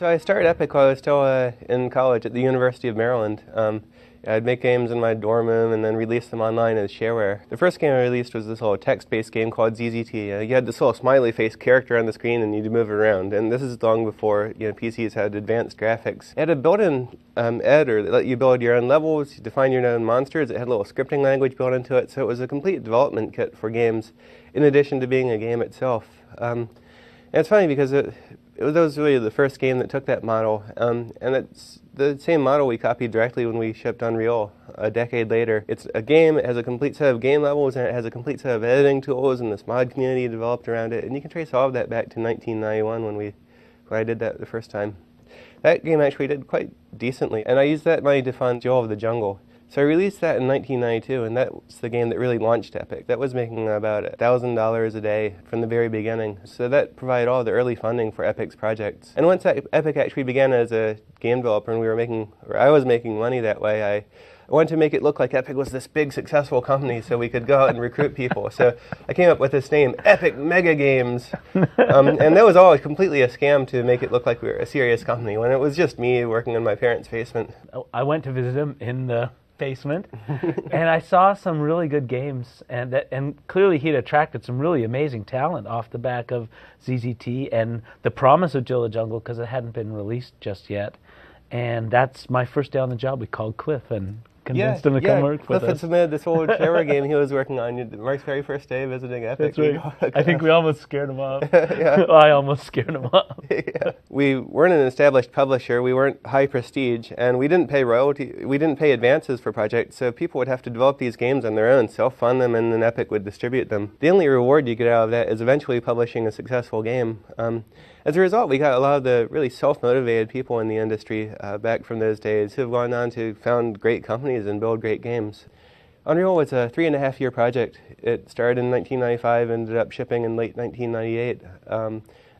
So I started Epic while I was still in college at the University of Maryland. I'd make games in my dorm room and then release them online as shareware. The first game I released was this little text-based game called ZZT. You had this little smiley face character on the screen and you'd move it around. And this is long before PCs had advanced graphics. It had a built-in editor that let you build your own levels, you define your own monsters. It had a little scripting language built into it, so it was a complete development kit for games, in addition to being a game itself. And it's funny because that was really the first game that took that model, and it's the same model we copied directly when we shipped Unreal a decade later. It's a game, it has a complete set of game levels, and it has a complete set of editing tools, and this mod community developed around it, and you can trace all of that back to 1991 when I did that the first time. That game actually did quite decently, and I used that money to fund Jewel of the Jungle. So I released that in 1992, and that was the game that really launched Epic. That was making about $1,000 a day from the very beginning. So that provided all the early funding for Epic's projects. And once Epic actually began as a game developer, and I was making money that way, I wanted to make it look like Epic was this big, successful company so we could go out and recruit people. So I came up with this name, Epic Mega Games. And that was all completely a scam to make it look like we were a serious company, when it was just me working in my parents' basement. I went to visit him in the basement, and I saw some really good games, and clearly he'd attracted some really amazing talent off the back of ZZT and the promise of Jill of the Jungle, because it hadn't been released just yet. And that's my first day on the job. We called Cliff and convinced him to come work with us. Cliff had submitted this old shareware game he was working on. Mark's very first day visiting Epic. That's right. I think we almost scared him off. Well, I almost scared him off. We weren't an established publisher. We weren't high prestige, and we didn't pay royalty. We didn't pay advances for projects, so people would have to develop these games on their own, self-fund them, and then Epic would distribute them. The only reward you get out of that is eventually publishing a successful game. As a result, we got a lot of the really self-motivated people in the industry back from those days who have gone on to found great companies and build great games. Unreal was a 3.5-year project. It started in 1995 and ended up shipping in late 1998.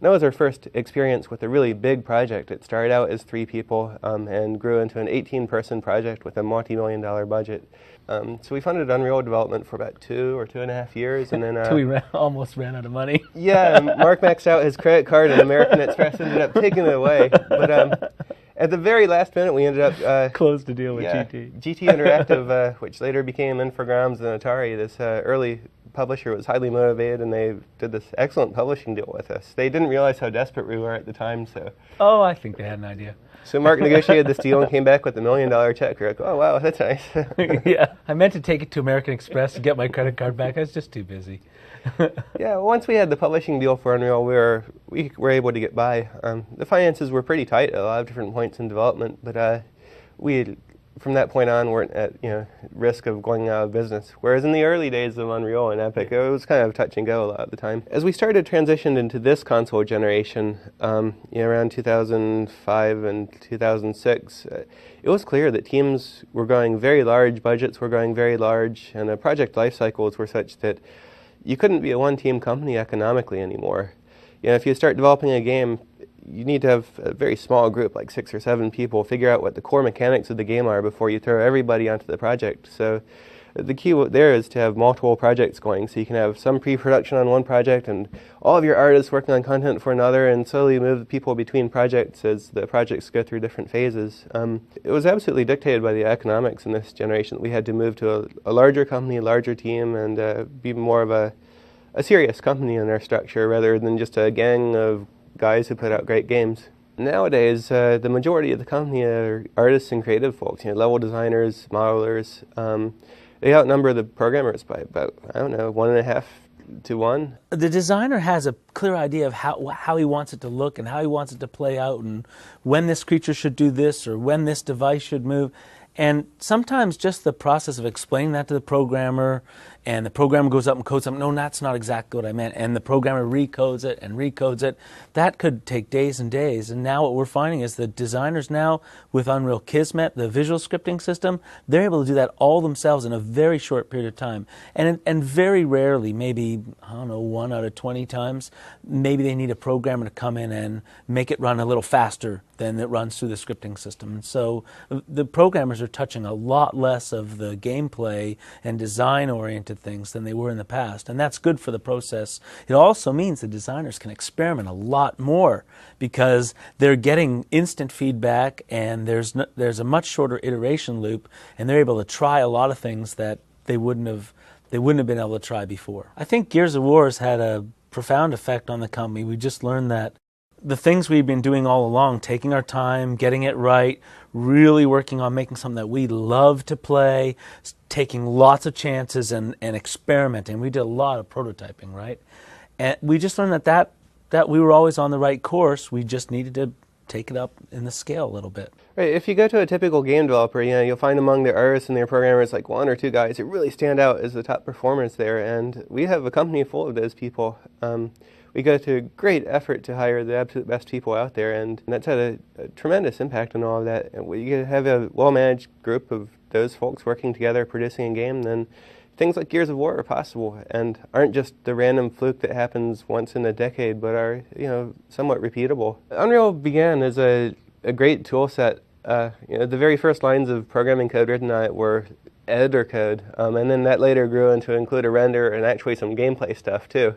That was our first experience with a really big project. It started out as 3 people and grew into an 18-person project with a multi-million-dollar budget. So we funded Unreal development for about 2 or 2.5 years, and then till we almost ran out of money. Yeah, Mark maxed out his credit card, and American Express ended up taking it away. But at the very last minute, we ended up closed the deal with GT. GT Interactive, which later became Infogrames and Atari. This early publisher was highly motivated, and they did this excellent publishing deal with us. They didn't realize how desperate we were at the time, so. Oh, I think they had an idea. So Mark negotiated this deal and came back with $1 million check. We're like, oh wow, that's nice. Yeah, I meant to take it to American Express to get my credit card back. I was just too busy. Yeah, once we had the publishing deal for Unreal, we were able to get by. The finances were pretty tight at a lot of different points in development, but we, from that point on, weren't at risk of going out of business. Whereas in the early days of Unreal and Epic, it was kind of touch and go a lot of the time. As we started to transition into this console generation, around 2005 and 2006, it was clear that teams were going very large, budgets were going very large, and the project life cycles were such that you couldn't be a one-team company economically anymore. If you start developing a game, you need to have a very small group, like 6 or 7 people, figure out what the core mechanics of the game are before you throw everybody onto the project. So the key there is to have multiple projects going, so you can have some pre-production on one project and all of your artists working on content for another, and slowly move the people between projects as the projects go through different phases. It was absolutely dictated by the economics in this generation that we had to move to a larger company, a larger team, and be more of a serious company in our structure rather than just a gang of guys who put out great games. Nowadays, the majority of the company are artists and creative folks, level designers, modelers. They outnumber the programmers by about, 1.5 to 1. The designer has a clear idea of how he wants it to look and how he wants it to play out, and when this creature should do this or when this device should move. And sometimes just the process of explaining that to the programmer, and the programmer goes up and codes up, no, that's not exactly what I meant, and the programmer recodes it, that could take days and days. And now what we're finding is the designers now, with Unreal Kismet, the visual scripting system, they're able to do that all themselves in a very short period of time. And very rarely, maybe, 1 out of 20 times, maybe they need a programmer to come in and make it run a little faster than it runs through the scripting system. And so the programmers are touching a lot less of the gameplay and design-oriented at things than they were in the past, and that's good for the process. It also means the designers can experiment a lot more because they're getting instant feedback, and there's a much shorter iteration loop, and they're able to try a lot of things that they wouldn't have been able to try before. I think Gears of War has had a profound effect on the company. We just learned that the things we've been doing all along, taking our time, getting it right, really working on making something that we love to play, taking lots of chances and experimenting. We did a lot of prototyping, right? And we just learned that we were always on the right course. We just needed to take it up in the scale a little bit. Right. If you go to a typical game developer, you'll find among their artists and their programmers like one or two guys who really stand out as the top performers there, and we have a company full of those people. We go to great effort to hire the absolute best people out there, and that's had a tremendous impact on all of that. And we have a well-managed group of those folks working together, producing a game, then things like Gears of War are possible and aren't just the random fluke that happens once in a decade, but are somewhat repeatable. Unreal began as a great tool set. The very first lines of programming code written on it were editor code, and then that later grew into include a render and actually some gameplay stuff too.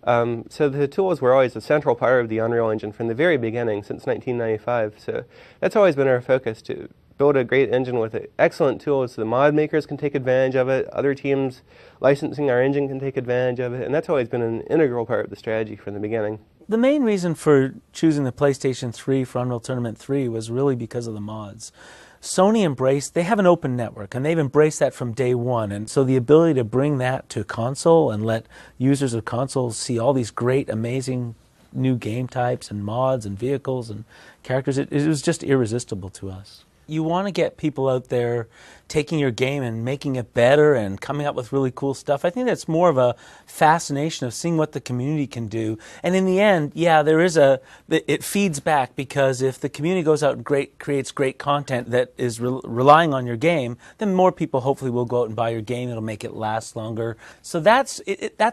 So the tools were always a central part of the Unreal Engine from the very beginning, since 1995. So that's always been our focus, to build a great engine with excellent tools so the mod makers can take advantage of it, other teams licensing our engine can take advantage of it, and that's always been an integral part of the strategy from the beginning. The main reason for choosing the PlayStation 3 for Unreal Tournament 3 was really because of the mods. Sony they have an open network, and they've embraced that from day one. And so the ability to bring that to console and let users of consoles see all these great, amazing new game types and mods and vehicles and characters, it was just irresistible to us. You want to get people out there taking your game and making it better and coming up with really cool stuff. I think that's more of a fascination of seeing what the community can do. And in the end, yeah, it feeds back, because if the community goes out and creates great content that is relying on your game, then more people hopefully will go out and buy your game. It'll make it last longer. So that's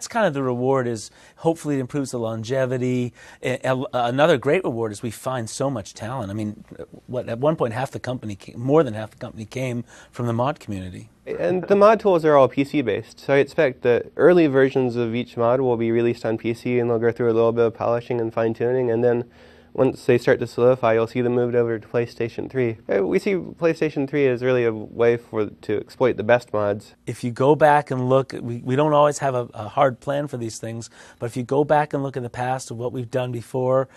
kind of the reward, is hopefully it improves the longevity. Another great reward is we find so much talent. I mean, at one point more than half the company came from the mod community. And the mod tools are all PC-based, so I expect that early versions of each mod will be released on PC, and they'll go through a little bit of polishing and fine-tuning, and then once they start to solidify, you'll see them moved over to PlayStation 3. We see PlayStation 3 as really a way to exploit the best mods. If you go back and look, we don't always have a hard plan for these things, but if you go back and look in the past of what we've done before,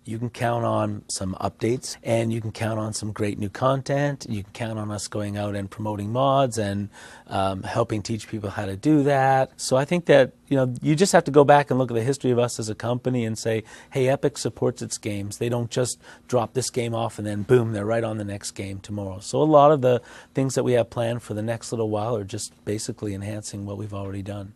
you can count on some updates, and you can count on some great new content. You can count on us going out and promoting mods and helping teach people how to do that. So I think that you just have to go back and look at the history of us as a company and say, hey, Epic supports its games. They don't just drop this game off and then boom, they're right on the next game tomorrow. So a lot of the things that we have planned for the next little while are just basically enhancing what we've already done.